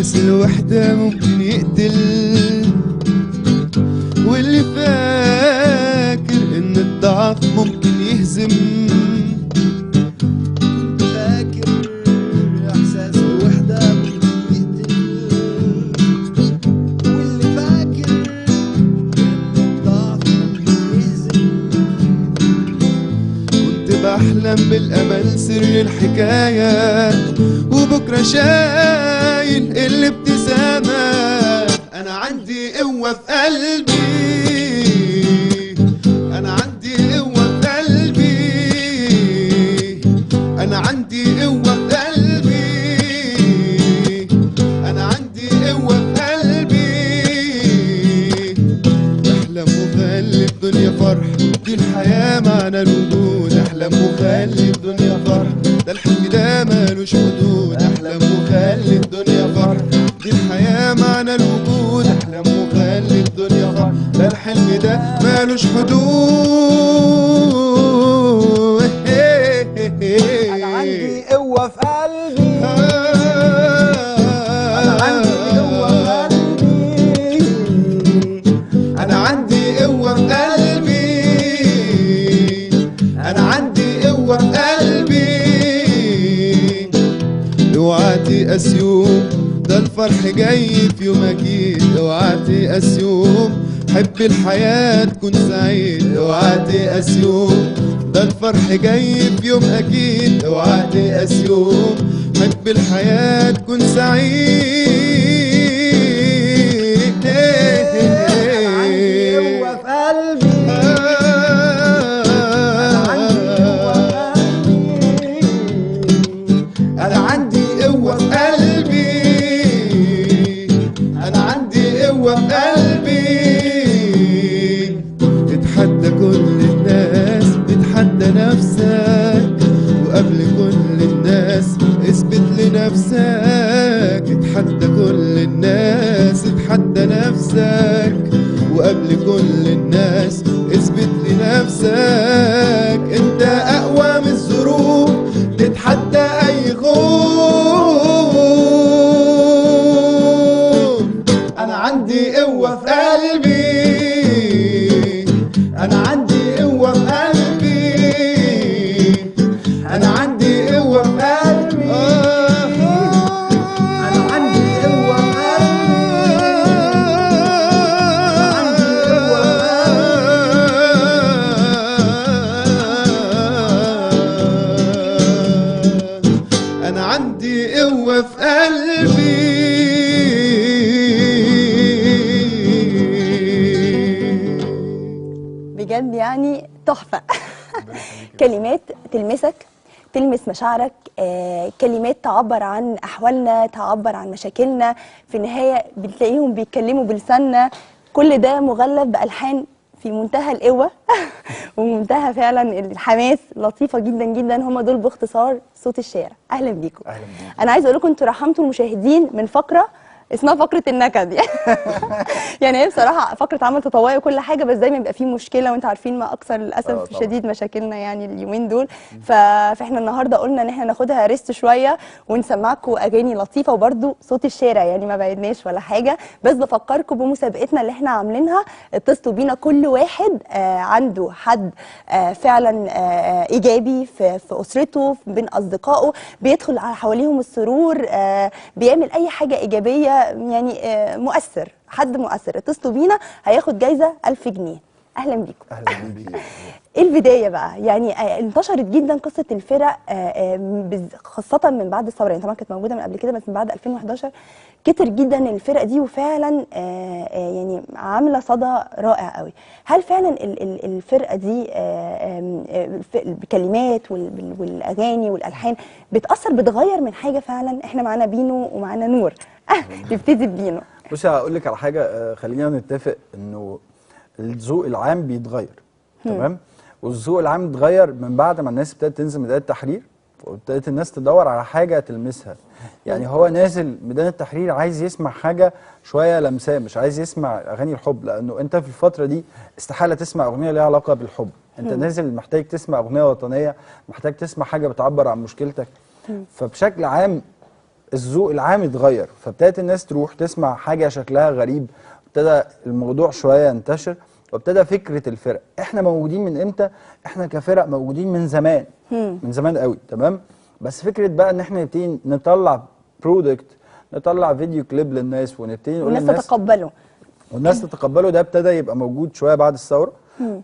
إحساس الوحدة ممكن يقتل، واللي فاكر إن الضعف ممكن يهزم. فاكر إحساس الوحدة ممكن يقتل، واللي فاكر إن الضعف ممكن يهزم. كنت بحلم بالأمل سر الحكاية، وبكرة شايل الابتسامة. أنا عندي قوة في قلبي، أنا عندي قوة في قلبي، أنا عندي قوة في قلبي، أنا عندي قوة في قلبي. احلم وخلي الدنيا فرح، دي الحياة معنى الوجود. احلم وخلي الدنيا فرح، ده الحلم ده مالوش حدود. احلم وخلي الدنيا فرح، دي الحياة معنى الوجود. احلم وخلي الدنيا فرح، ده الحلم ده مالوش حدود. أنا عندي قوة في قلبي، أنا عندي قوة في قلبي، أنا عندي قوة في قلبي، أنا عندي قوة في قلبي. اوعى تيأس يوم، ده الفرح جاي في يوم أكيد. اوعى تيأس يوم، حب الحياة تكون سعيد. اوعى تيأس يوم، ده الفرح جاي في يوم أكيد. اوعى تيأس يوم، حب الحياة تكون سعيد. أنا عندي قوة في قلبي، أنا عندي قوة في قلبي، أنا عندي قوة في قلبي. تتحدى كل الناس، تتحدى نفسك، وقبل كل الناس اثبت لنفسك. تتحدى كل الناس، تتحدى نفسك، وقبل كل الناس اثبت لنفسك. انت اقوى من الظروف، تتحدى اي خوف. انا عندي قوة في قلبي، انا عندي قوة في قلبي، انا عندي قوة في قلبي، أنا عندي قوة في أنا عندي قوة في قلبي. بجد يعني تحفة. كلمات تلمسك، تلمس مشاعرك، كلمات تعبر عن أحوالنا، تعبر عن مشاكلنا. في النهاية بتلاقيهم بيتكلموا بلساننا. كل ده مغلف بألحان في منتهى القوة ومنتهى فعلا الحماس. لطيفة جدا جدا. هم دول باختصار صوت الشارع. أهلا بيكم. أهلا بيكم. أنا عايزة أقول لكم أنتوا رحمتوا المشاهدين من فقرة اسمها فقرة النكد. يعني هي بصراحة فقرة عمل تطوعي وكل حاجة، بس دايما بيبقى فيه مشكلة، وانتوا عارفين ما أكثر للأسف الشديد مشاكلنا يعني اليومين دول. فاحنا النهاردة قلنا إن احنا ناخدها ريست شوية ونسمعكم أغاني لطيفة وبرده صوت الشارع، يعني ما بعدناش ولا حاجة. بس بفكركم بمسابقتنا اللي احنا عاملينها. اتصلوا بينا، كل واحد عنده حد فعلا إيجابي في أسرته، بين أصدقائه، بيدخل على حواليهم السرور، بيعمل أي حاجة إيجابية، يعني مؤثر، حد مؤثر. اتصلوا بينا، هياخد جايزة 1000 جنيه. أهلا بيكم. أهلا بيك. ايه البدايه بقى؟ يعني انتشرت جدا قصه الفرق، خاصه من بعد الثوره. يعني طبعا كانت موجوده من قبل كده، بس من بعد 2011 كتر جدا الفرق دي، وفعلا يعني عامله صدى رائع قوي. هل فعلا الفرقه دي بالكلمات والاغاني والالحان بتاثر، بتغير من حاجه فعلا؟ احنا معانا بينو ومعانا نور. نبتدي ببينو. بصي هقول لك على حاجه، خلينا نتفق انه الذوق العام بيتغير. تمام. والذوق العام اتغير من بعد ما الناس ابتدت تنزل ميدان التحرير، وابتدت الناس تدور على حاجه تلمسها. يعني هو نازل ميدان التحرير عايز يسمع حاجه شويه لمساه، مش عايز يسمع اغاني الحب، لانه انت في الفتره دي استحاله تسمع اغنيه ليها علاقه بالحب. انت نازل محتاج تسمع اغنيه وطنيه، محتاج تسمع حاجه بتعبر عن مشكلتك. فبشكل عام الذوق العام اتغير، فابتدت الناس تروح تسمع حاجه شكلها غريب، ابتدى الموضوع شويه ينتشر، وابتدى فكره الفرق. احنا موجودين من امتى؟ احنا كفرق موجودين من زمان، من زمان قوي، تمام. بس فكره بقى ان احنا نبتدي نطلع برودكت، نطلع فيديو كليب للناس ونبتدي نقول والناس للناس تتقبله، والناس تتقبله، ده ابتدى يبقى موجود شويه بعد الثوره،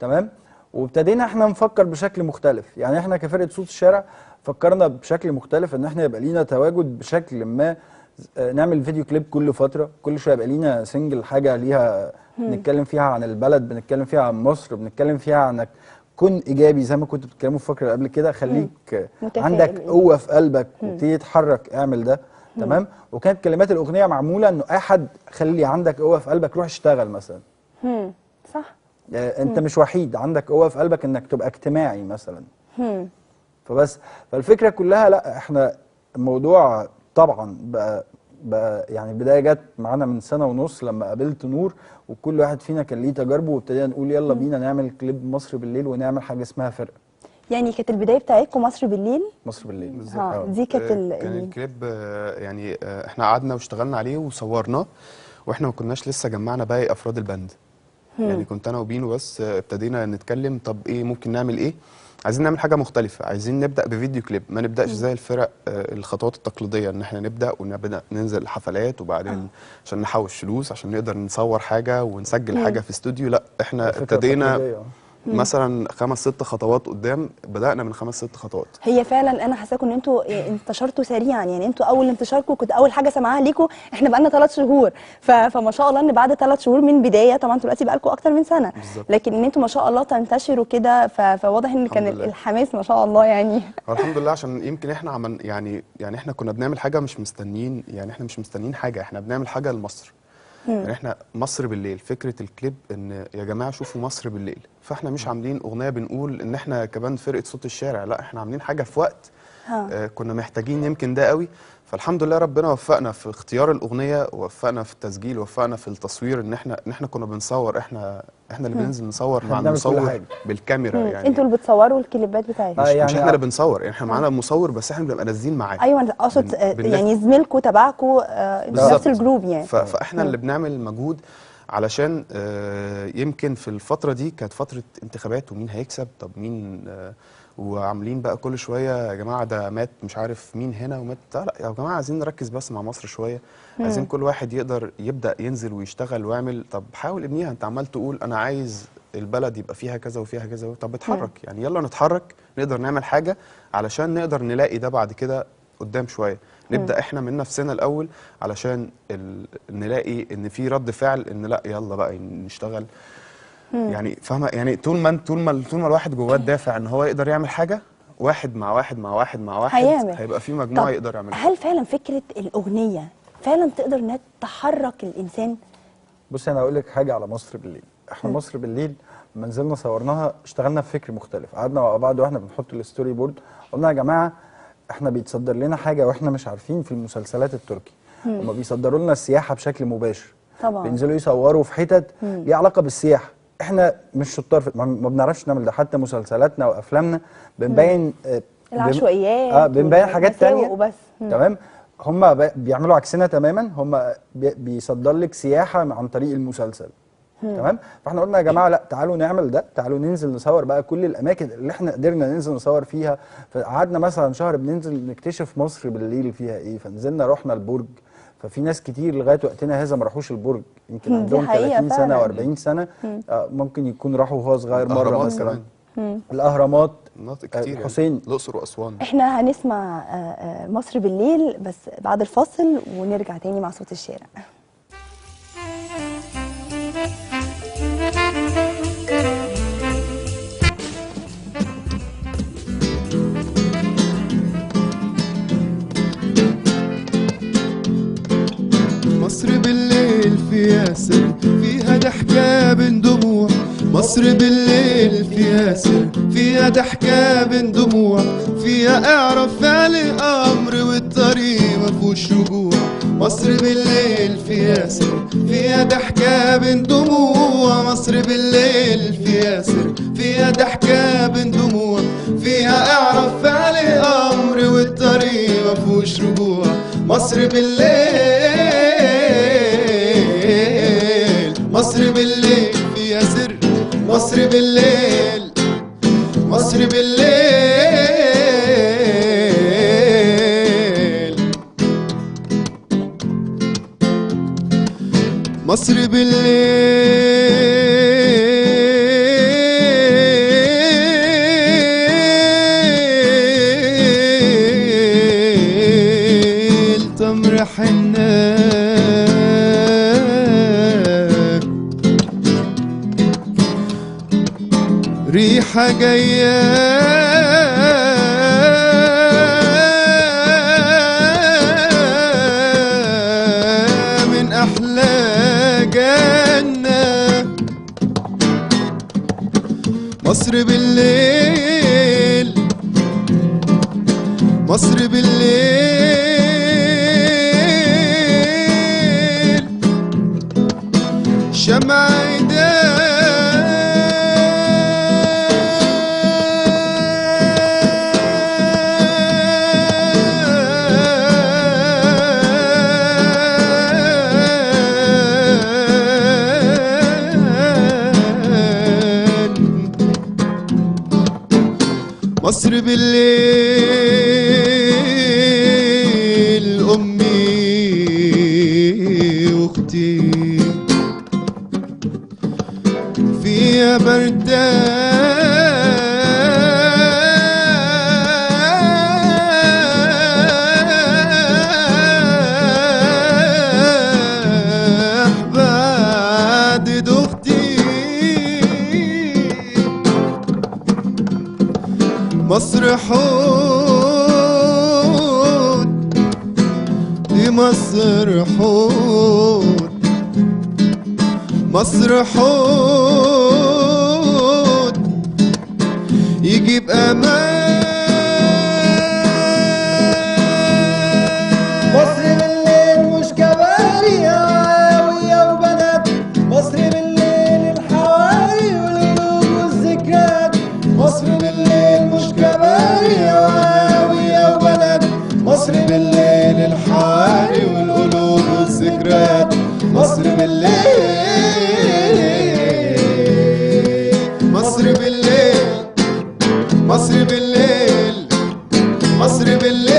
تمام. وابتدينا احنا نفكر بشكل مختلف، يعني احنا كفرقه صوت الشارع فكرنا بشكل مختلف ان احنا يبقى لينا تواجد بشكل ما، نعمل فيديو كليب كل فتره، كل شويه يبقى لينا سنجل، حاجه ليها بنتكلم فيها عن البلد، بنتكلم فيها عن مصر، بنتكلم فيها عنك كن ايجابي زي ما كنت بتتكلموا في الفقره قبل كده، خليك عندك قوه في قلبك وابتدي تتحرك، اعمل ده، تمام. وكانت كلمات الاغنيه معموله انه اي حد خلي عندك قوه في قلبك، روح اشتغل مثلا. صح. انت مش وحيد، عندك قوه في قلبك انك تبقى اجتماعي مثلا. فبس فالفكره كلها، لا احنا الموضوع طبعا بقى يعني البدايه جت معانا من سنه ونص لما قابلت نور، وكل واحد فينا كان ليه تجاربه، وابتدينا نقول يلا بينا نعمل كليب مصر بالليل ونعمل حاجه اسمها فرقه. يعني كانت البدايه بتاعتكم مصر بالليل؟ مصر بالليل بالظبط. دي كانت كان الكليب يعني احنا قعدنا واشتغلنا عليه وصورناه، واحنا ما كناش لسه جمعنا باقي افراد الباند. يعني كنت انا وبينو بس، ابتدينا نتكلم طب ايه ممكن نعمل ايه، عايزين نعمل حاجه مختلفه، عايزين نبدا بفيديو كليب، ما نبداش زي الفرق الخطوات التقليديه ان احنا نبدا ننزل حفلات وبعدين عشان نحوش فلوس عشان نقدر نصور حاجه ونسجل حاجه في استوديو. لا احنا ابتدينا مثلا 5 6 خطوات قدام، بدأنا من 5 6 خطوات. هي فعلا انا حاساكم ان انتوا انتشرتوا سريعا، يعني انتوا اول انتشاركم كنت اول حاجه سمعها ليكم احنا بقالنا 3 شهور، فما شاء الله ان بعد 3 شهور من بدايه، طبعا انتوا دلوقتي بقالكم اكتر من سنه بالزبط. لكن ان انتوا ما شاء الله تنتشروا كده، فواضح ان كان الحماس ما شاء الله يعني. الحمد لله، عشان يمكن احنا يعني احنا كنا بنعمل حاجه مش مستنيين، يعني احنا مش مستنيين حاجه، احنا بنعمل حاجه لمصر. يعني احنا مصر بالليل، فكره الكليب ان يا جماعه شوفوا مصر بالليل، فاحنا مش عاملين اغنيه بنقول ان احنا كمان فرقه صوت الشارع، لا احنا عاملين حاجه في وقت كنا محتاجين يمكن ده قوي. فالحمد لله ربنا وفقنا في اختيار الاغنيه، ووفقنا في التسجيل، ووفقنا في التصوير، ان احنا كنا بنصور، احنا اللي بننزل نصور مع المصور بالكاميرا. يعني انتوا اللي بتصوروا الكليبات بتاعتكم؟ يعني مش احنا اللي بنصور، يعني احنا معانا مصور بس احنا بنبقى نازلين معاه. ايوه انا اقصد يعني زميلكم تبعكم نفس الجروب يعني. فاحنا اللي بنعمل مجهود علشان يمكن في الفتره دي كانت فتره انتخابات، ومين هيكسب، طب مين وعاملين بقى كل شويه يا جماعه ده مات مش عارف مين هنا ومات، لا يا جماعه عايزين نركز بس مع مصر شويه، عايزين كل واحد يبدا ينزل ويشتغل ويعمل. طب حاول ابنيها، انت عمال تقول انا عايز البلد يبقى فيها كذا وفيها كذا، طب اتحرك، يعني يلا نتحرك نقدر نعمل حاجه علشان نقدر نلاقي ده بعد كده قدام شويه. نبدا احنا من نفسنا الاول علشان نلاقي ان في رد فعل، ان لا يلا بقى نشتغل. يعني فاهمه، يعني طول ما الواحد جواه الدافع ان هو يقدر يعمل حاجه، واحد مع واحد مع واحد مع واحد هيبقى في مجموعه يقدر يعمل. هل فعلا فكره الاغنيه فعلا تقدر انها تحرك الانسان؟ بصي انا هقول لك حاجه على مصر بالليل. احنا مصر بالليل لما نزلنا صورناها اشتغلنا في فكر مختلف، قعدنا مع بعض واحنا بنحط الستوري بورد قلنا يا جماعه احنا بيتصدر لنا حاجه واحنا مش عارفين في المسلسلات التركي، هما بيصدروا لنا السياحه بشكل مباشر طبعا، بينزلوا يصوروا في حتت ليها علاقه بالسياحه، احنا مش شطار ما بنعرفش نعمل ده، حتى مسلسلاتنا وافلامنا بنبين العشوائيات بنبين حاجات تانية وبس. تمام. هم بيعملوا عكسنا تماما، هم بيصدر لك سياحه عن طريق المسلسل. تمام. فاحنا قلنا يا جماعه لا تعالوا نعمل ده، تعالوا ننزل نصور بقى كل الاماكن اللي احنا قدرنا ننزل نصور فيها. فقعدنا مثلا شهر بننزل نكتشف مصر بالليل فيها ايه، فنزلنا رحنا البرج، ففي ناس كتير لغايه وقتنا هذا ما راحوش البرج، يمكن عندهم 30 سنه و40 سنه ممكن يكون راحوا وهو صغير مره مثلا. الاهرامات، مناطق كتير، الحسين، يعني الاقصر واسوان. احنا هنسمع مصر بالليل بس بعد الفاصل ونرجع تاني مع صوت الشارع. مصر بالليل فيها سر، فيها ضحكة بين دموع. مصر بالليل فيها سر، فيها ضحكة بين دموع. فيها اعرف فعل امر والطريق مفهوش رجوع. مصر بالليل فيها سر، فيها ضحكة بين دموع. مصر بالليل فيها سر، فيها ضحكة بين دموع. فيها اعرف فعل امر والطريق مفهوش رجوع. مصر مصر بالليل، مصر بالليل فيها سر، مصر بالليل، مصر بالليل، مصر بالليل، تمر حنة ريحة جاية من أحلى جنة، مصر بالليل، مصر بالليل، شمع مصر بالليل، أمي وأختي فيها برتاح بعد أختي، مصر حوت، دي مصر حوت، مصر حوت يجيب امان، مصر بالليل مش كباري عاوية وبنات، مصر بالليل الحواري والقلوب والذكريات، مصر بالليل مش كباري عاوية وبنات، مصر بالليل الحواري والقلوب والذكريات، مصر بالليل، مصر بالليل، مصر بالليل، مصر بالليل،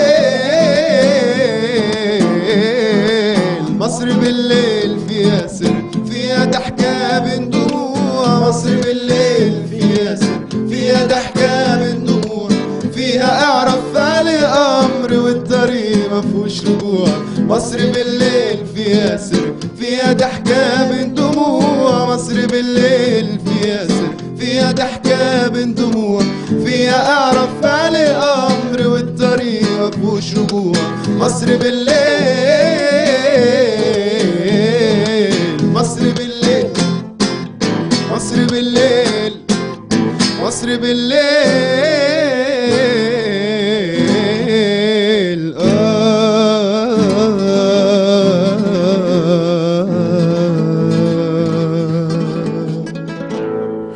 مصر بالليل فيها سر، فيها ضحكة من دموع، مصر بالليل فيها سر، فيها ضحكة من دموع، فيها اعرف علي امر والطريق مفهوش رجوع، مصر بالليل فيها سر، فيها ضحكة من دموع، مصر بالليل فيها سر، فيها ضحكة من دموع، فيها اعرف علي امر والطريق مفهوش رجوع، مصر بالليل، مصر بالليل، مصر بالليل، مصر بالليل،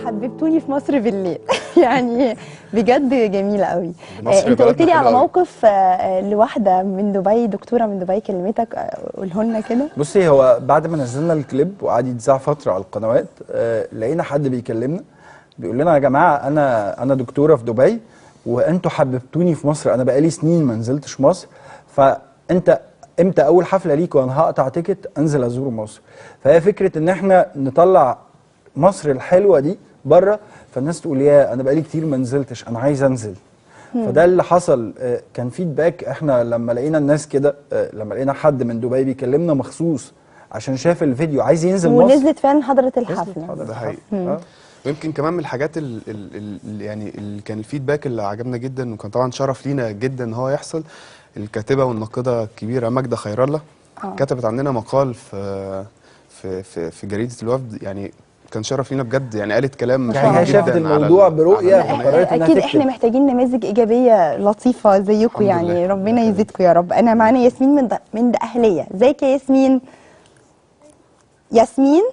حببتوني في مصر بالليل يعني بجد جميله قوي. مصر انت قلت بلدنا لي على حلوة أوي. موقف لواحده من دبي، دكتوره من دبي كلمتك، قوله لنا كده. بصي، هو بعد ما نزلنا الكليب وقعد يتذاع فتره على القنوات، لقينا حد بيكلمنا بيقول لنا يا جماعه انا دكتوره في دبي وانتوا حببتوني في مصر، انا بقالي سنين ما نزلتش مصر، فانت امتى اول حفله ليك وانا هقطع تيكت انزل ازور مصر. فهي فكره ان احنا نطلع مصر الحلوه دي بره، فالناس تقول يا انا بقالي كتير ما نزلتش، انا عايز انزل. فده اللي حصل. كان فيدباك، احنا لما لقينا الناس كده، لما لقينا حد من دبي بيكلمنا مخصوص عشان شاف الفيديو عايز ينزل مصر، ونزلت فعلا حضرت الحفله. ده حقيقي. ويمكن كمان من الحاجات يعني اللي كان الفيدباك اللي عجبنا جدا، وكان طبعا شرف لينا جدا ان هو يحصل، الكاتبه والناقده الكبيره ماجده خير الله كتبت عننا مقال في جريده الوفد، يعني كان شرف لينا بجد، يعني قالت كلام يعني هي شافت الموضوع برؤيه وقررت انها اكيد تكتب. احنا محتاجين نماذج ايجابيه لطيفه زيكم، يعني ربنا يزيدكم يا رب. انا معانا ياسمين من دقهليه. ازيك يا ياسمين؟ ياسمين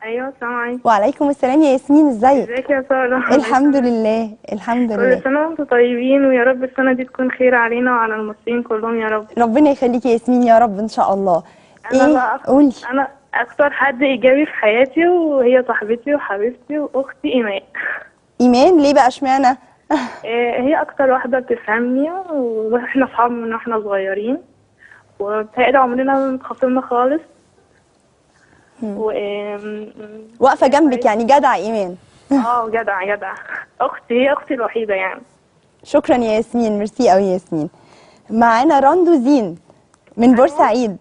ايوه السلام عليكم. وعليكم السلام يا ياسمين، ازيك؟ ازيك يا ساره؟ الحمد لله الحمد لله. كل سنه وانتم طيبين، ويا رب السنه دي تكون خير علينا وعلى المصريين كلهم يا رب. ربنا يخليكي يا ياسمين يا رب ان شاء الله. قولي. انا اكتر حد ايجابي في حياتي وهي صاحبتي وحبيبتي واختي ايمان. ايمان ليه بقى اشمعنى؟ هي اكتر واحده بتفهمني، واحنا اصحاب من واحنا صغيرين، وبتهيألي عمرنا ما اتخاصمنا خالص. واقفه جنبك يعني، جدع ايمان. جدع جدع. هي اختي الوحيده يعني. شكرا يا ياسمين، ميرسي قوي يا ياسمين. معانا راندو زين من بورسعيد.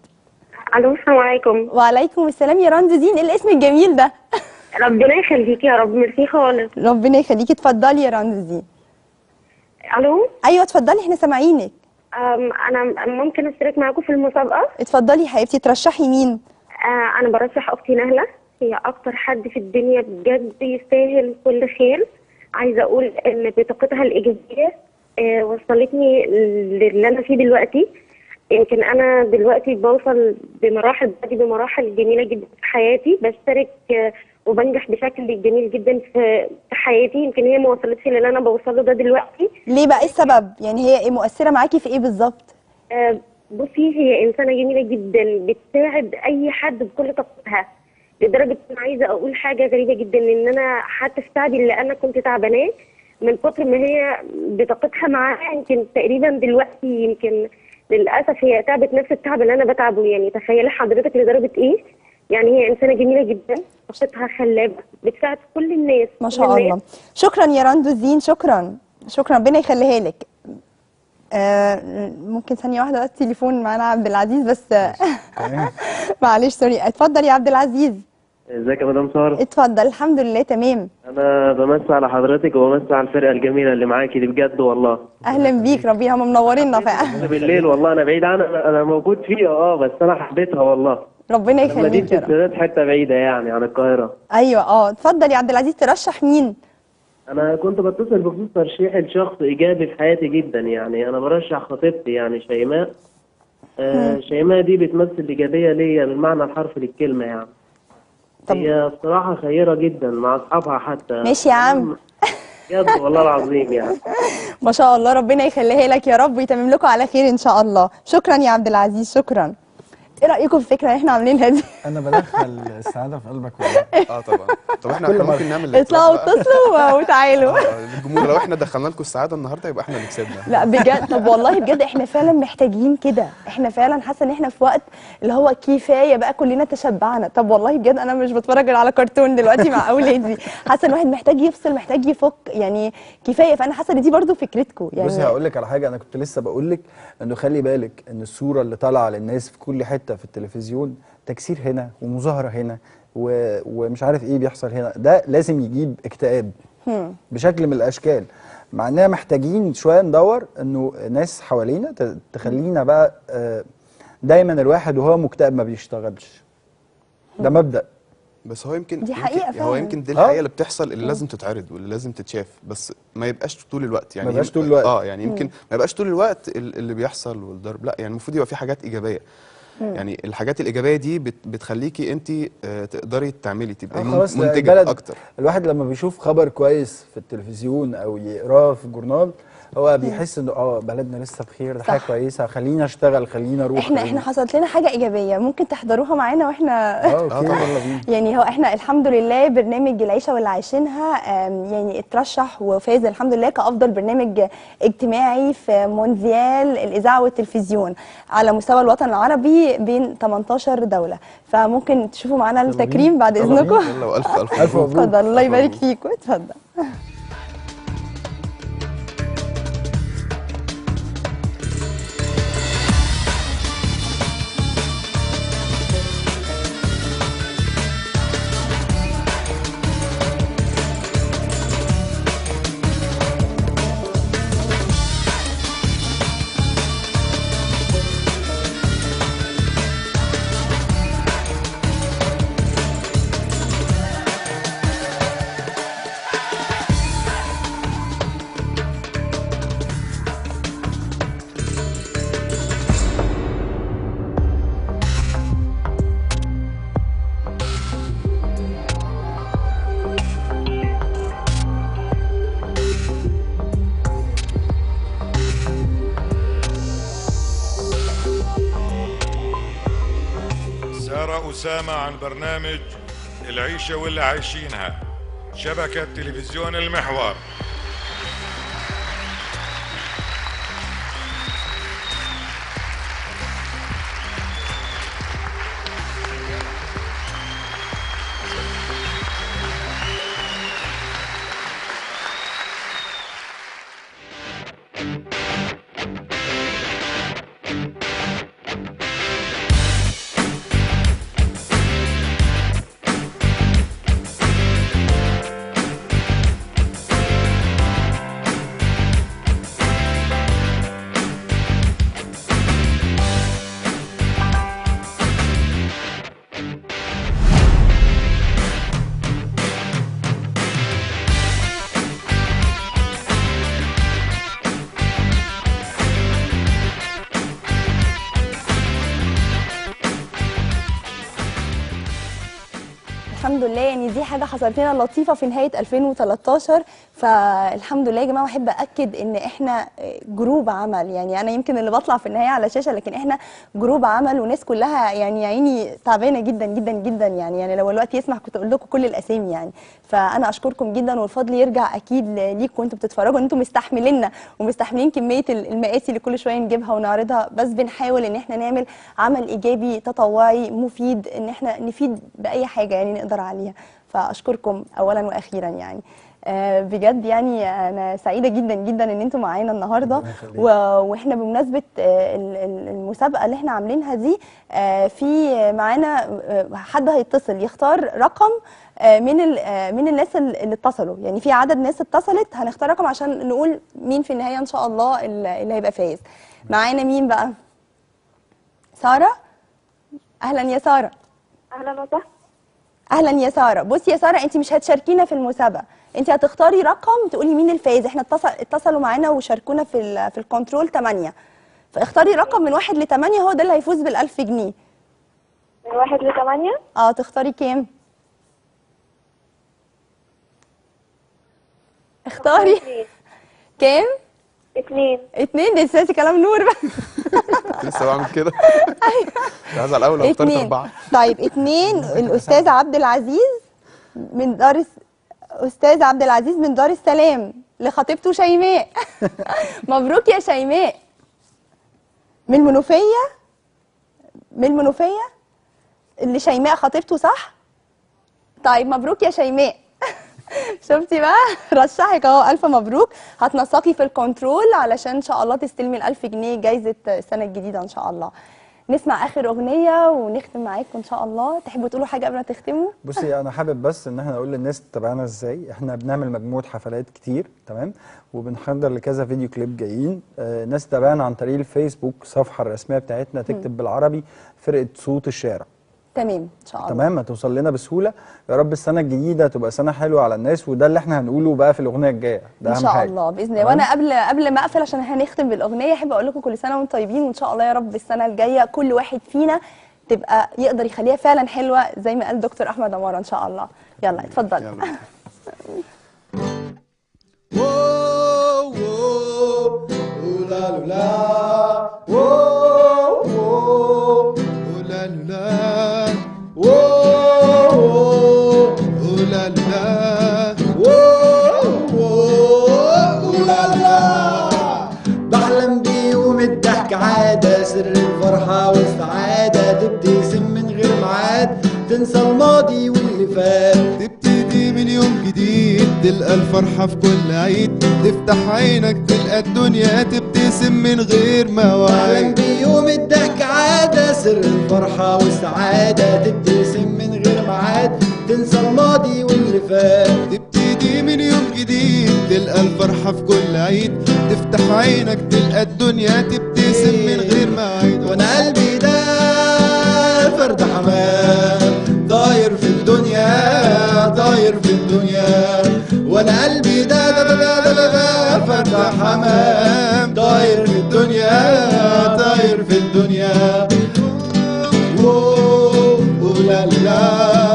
الو السلام عليكم. وعليكم السلام يا راندو زين، ايه الاسم الجميل ده؟ ربنا يخليكي يا رب، ميرسي خالص. ربنا يخليكي، اتفضلي يا راندو زين. الو ايوه اتفضلي احنا سامعينك. انا ممكن اشترك معاكم في المسابقه؟ اتفضلي يا حبيبتي، ترشحي مين؟ انا برشح اختي نهله، هي اكتر حد في الدنيا بجد يستاهل كل خير. عايزه اقول ان بطاقتها الايجابيه وصلتني للي انا فيه دلوقتي. يمكن انا دلوقتي بوصل بمراحل جميله جدا في حياتي، بشترك وبنجح بشكل جميل جدا في حياتي. يمكن هي ما وصلتش للي انا بوصله ده دلوقتي. ليه بقى؟ ايه السبب؟ يعني هي مؤثره معاكي في ايه بالظبط؟ بصي، هي انسانه جميله جدا، بتساعد اي حد بكل طاقتها، لدرجه ان عايزه اقول حاجه غريبه جدا، ان انا حتى في تعبي اللي انا كنت تعباناه من كتر ما هي بطاقتها معاها، يمكن تقريبا دلوقتي يمكن للاسف هي تعبت نفس التعب اللي انا بتعبه. يعني تخيلي حضرتك لدرجه ايه. يعني هي انسانه جميله جدا، طاقتها خلابه، بتساعد كل الناس ما شاء الله. شكرا يا راندو زين، شكرا ربنا يخليها لك. ممكن ثانيه واحده بس، تليفون معانا عبد العزيز بس. معلش سوري. اتفضل يا عبد العزيز. ازيك يا مدام ساره؟ اتفضل. الحمد لله تمام. انا بمسي على حضرتك وبمسي على الفرقه الجميله اللي معاكي دي بجد والله. اهلا بيك، ربنا هم منورينا فعلا. بالليل والله انا بعيد عنها، انا موجود فيها بس انا حبيتها والله. ربنا يخليك يا رب. مدينه حته بعيده يعني عن القاهره. ايوه اتفضل يا عبد العزيز، ترشح مين؟ انا كنت بتصل بخصوص ترشيح لشخص ايجابي في حياتي جدا. يعني انا برشح خطيبتي يعني شيماء. شيماء دي بتمثل ايجابيه ليا بالمعنى الحرفي للكلمه يعني. هي بصراحه خيره جدا مع اصحابها حتى. ماشي يا عم. بجد والله العظيم يعني. ما شاء الله، ربنا يخليها لك يا رب ويتمم لكم على خير ان شاء الله. شكرا يا عبد العزيز، شكرا. ايه رايكم في الفكره اللي احنا عاملينها دي؟ انا بدخل السعاده في قلبك والله. طبعا. طب احنا ممكن نعمل اطلعوا اتصلوا وتعالوا. الجمهور لو احنا دخلنا لكم السعاده النهارده يبقى احنا اللي كسبنا. لا بجد، طب والله بجد احنا فعلا محتاجين كده. احنا فعلا حاسه ان احنا في وقت اللي هو كفايه بقى، كلنا تشبعنا. طب والله بجد انا مش بتفرج على كرتون دلوقتي مع اولادي. حاسه ان الواحد محتاج يفصل، محتاج يفك يعني، كفايه. فانا حاسه ان دي برضو فكرتكم يعني. بصي هقول لك على حاجه، انا كنت لسه بقول لك انه خلي بالك ان الصوره اللي طالعه للناس في كل حته في التلفزيون، تكسير هنا ومظاهره هنا ومش عارف ايه بيحصل هنا، ده لازم يجيب اكتئاب بشكل من الاشكال. مع اننا محتاجين شويه ندور انه ناس حوالينا تخلينا بقى دايما الواحد وهو مكتئب ما بيشتغلش. ده مبدأ. بس هو يمكن دي حقيقة فعلا. هو يمكن دي الحقيقه اللي بتحصل، اللي لازم تتعرض واللي لازم تتشاف، بس ما يبقاش طول الوقت يعني. ما يبقاش طول الوقت. يعني يمكن ما يبقاش طول الوقت اللي بيحصل والضرب، لا يعني المفروض يبقى في حاجات ايجابيه. يعني الحاجات الايجابيه دي بتخليكي انت تقدري تعملي، تبقي منتجه اكتر. الواحد لما بيشوف خبر كويس في التلفزيون او يقراه في الجورنال، هو بيحس انه بلدنا لسه بخير، ده حاجه كويسه، خلينا اشتغل، خلينا اروح. احنا حصلت لنا حاجه ايجابيه، ممكن تحضروها معانا واحنا اوكي يلا بينا. يعني هو احنا الحمد لله برنامج العيشه واللي عايشينها يعني اترشح وفاز الحمد لله كافضل برنامج اجتماعي في مونديال الاذاعه والتلفزيون على مستوى الوطن العربي بين 18 دوله. فممكن تشوفوا معانا التكريم بعد اذنكم. يلا والف الف مبروك. اتفضل، الله يبارك فيكم، اتفضل. أسامة عن برنامج العيشة واللي عايشينها، شبكة تلفزيون المحور. الحمد لله، يعني دي حاجه حصلت لنا لطيفه في نهايه 2013. فالحمد لله يا جماعه، بحب اكد ان احنا جروب عمل. يعني انا يمكن اللي بطلع في النهايه على الشاشه، لكن احنا جروب عمل وناس كلها يعني عيني تعبانه جدا جدا جدا. يعني لو الوقت يسمح كنت اقول لكم كل الاسامي يعني. فانا اشكركم جدا، والفضل يرجع اكيد ليكم وانتم بتتفرجوا، ان انتم مستحمليننا ومستحملين كميه المقاسي اللي كل شويه نجيبها ونعرضها. بس بنحاول ان احنا نعمل عمل ايجابي تطوعي مفيد، ان احنا نفيد باي حاجه يعني نقدر عليها. فاشكركم اولا واخيرا يعني. بجد يعني انا سعيده جدا جدا ان انتم معانا النهارده. واحنا بمناسبه المسابقه اللي احنا عاملينها دي، في معانا حد هيتصل يختار رقم من الناس اللي اتصلوا. يعني في عدد ناس اتصلت، هنختار رقم عشان نقول مين في النهايه ان شاء الله اللي هيبقى فايز. معانا مين بقى؟ ساره. اهلا يا ساره. اهلا وسهلا. اهلا يا ساره. بصي يا ساره، انت مش هتشاركينا في المسابقه، انت هتختاري رقم تقولي مين الفايز. احنا اتصلوا معانا وشاركونا في الكنترول 8، فاختاري رقم من 1 ل 8، هو ده اللي هيفوز بال1000 جنيه. من 1 ل 8؟ تختاري كام؟ اختاري كام؟ 2. 2 ده اساسي كلام نور بقى. لسه بعمل كده. عايز على الاول لو اخترت 4. طيب 2 الاستاذ عبد العزيز من استاذ عبد العزيز من دار السلام لخطيبته شيماء. مبروك يا شيماء. من المنوفيه. من المنوفيه اللي شيماء خطيبته، صح؟ طيب مبروك يا شيماء. شفتي بقى، رشحك اهو. الف مبروك. هتنسقي في الكنترول علشان ان شاء الله تستلمي ال1000 جنيه جايزه السنه الجديده ان شاء الله. نسمع اخر اغنيه ونختم معاكم ان شاء الله. تحبوا تقولوا حاجه قبل ما تختموا؟ بصي، انا حابب بس ان احنا نقول للناس تتابعنا ازاي. احنا بنعمل مجموعه حفلات كتير، تمام، وبنحضر لكذا فيديو كليب جايين. ناس تتابعنا عن طريق الفيسبوك، الصفحه الرسميه بتاعتنا تكتب بالعربي فرقه صوت الشارع. تمام ان شاء الله. تمام، هتوصل لنا بسهوله. يا رب السنه الجديده تبقى سنه حلوه على الناس، وده اللي احنا هنقوله بقى في الاغنيه الجايه. ده ان شاء الله باذن الله. وانا قبل ما اقفل عشان هنختم بالاغنيه، احب اقول لكم كل سنه وانتم طيبين، وان شاء الله يا رب السنه الجايه كل واحد فينا تبقى يقدر يخليها فعلا حلوه زي ما قال دكتور احمد عماره ان شاء الله. يلا اتفضل. بحلم بيوم الضحك عادة، سر الفرحة والسعادة، تبتسم من غير ميعاد، تنسى الماضي واللي فات، تبتدي من يوم جديد، تلقى الفرحة في كل عيد، تفتح عينك تلقى الدنيا تبتسم من غير مواعيد. بحلم بيوم الضحك عادة، سر الفرحة والسعادة، تبتسم من غير ميعاد، تنسى الماضي واللي فات، تبتدي من يوم جديد، تلقى الفرحة في كل عيد، تفتح عينك تلقى الدنيا تبتسم من غير مواعيد. وانا قلبي ده فرد حمام طاير في الدنيا، طاير في الدنيا، وانا قلبي ده فرد حمام طاير في الدنيا، طاير في الدنيا. لا لا لا لا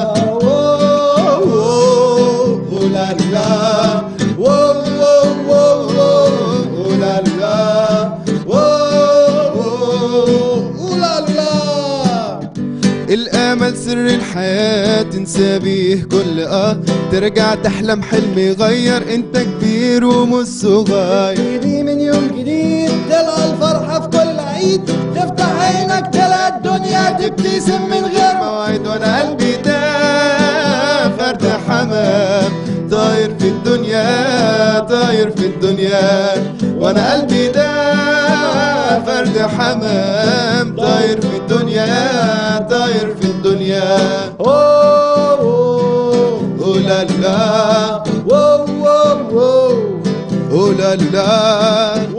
الامل سر الحياة تنسى بيه كل ترجع تحلم حلم يغير، انت كبير ومش صغير. ايدي من يوم جديد تلقى الفرحة في كل عيد، تفتح عينك تلقى الدنيا تبتسم من غير مواعيد. وانا قلبي ده فرد حمام طاير في الدنيا، طاير في الدنيا. وانا قلبي ده فرد حمام طاير في الدنيا، طاير في الدنيا. اوه اوه اوه لا لا، اوه اوه اوه لا لا.